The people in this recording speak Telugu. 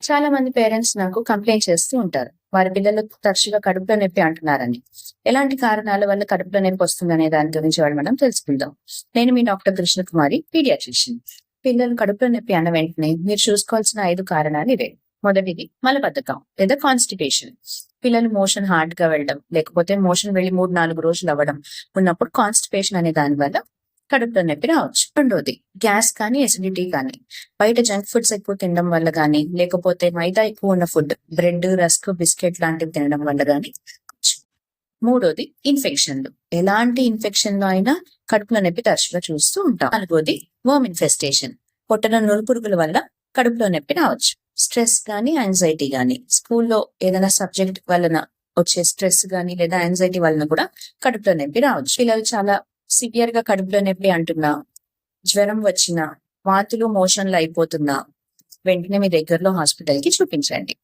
చాలా మంది పేరెంట్స్ నాకు కంప్లైంట్ చేస్తూ ఉంటారు. వారి పిల్లలు తరచుగా కడుపులో నొప్పి అంటున్నారని. ఎలాంటి కారణాల వల్ల కడుపులో నొప్పి వస్తుందనే దాని గురించి ఇవాళ మనం తెలుసుకుందాం. నేను మీ డాక్టర్ కృష్ణకుమారి, పీడియాట్రిషియన్. పిల్లలు కడుపులో నొప్పి అన్న వెంటనే మీరు చూసుకోవాల్సిన 5 కారణాలు ఇవే. మొదటిది మలబద్ధకం లేదా కాన్స్టిపేషన్. పిల్లలు మోషన్ హార్డ్ గా వెళ్ళడం, లేకపోతే మోషన్ వెళ్ళి 3-4 రోజులు అవ్వడం ఉన్నప్పుడు కాన్స్టిపేషన్ అనే దాని వల్ల కడుపులో నొప్పి రావచ్చు. రెండోది గ్యాస్ కానీ ఎసిడిటీ కానీ. బయట జంక్ ఫుడ్స్ ఎక్కువ తినడం వల్ల కానీ, లేకపోతే మైదా ఎక్కువ ఉన్న ఫుడ్, బ్రెడ్, రస్క్, బిస్కెట్ లాంటివి తినడం వల్ల కానీ. మూడోది ఇన్ఫెక్షన్లు. ఎలాంటి ఇన్ఫెక్షన్లో అయినా కడుపులో నొప్పి తరచుగా చూస్తూ ఉంటాం. నాలుగోది వర్మ్ ఇన్ఫెస్టేషన్. పొట్టలో నులుపురుగుల వల్ల కడుపులో నొప్పి రావచ్చు. స్ట్రెస్ కానీ, యాంగ్జైటీ కానీ, స్కూల్లో ఏదైనా సబ్జెక్ట్ వలన వచ్చే స్ట్రెస్ కానీ లేదా యాంగ్జైటీ వలన కూడా కడుపులో నొప్పి రావచ్చు. పిల్లలు చాలా సివియర్ గా కడుపులో నొప్పి అంటున్నా, జ్వరం వచ్చినా, వాతులు మోషన్లు అయిపోతున్నా వెంటనే మీ దగ్గరలో హాస్పిటల్ కి చూపించండి.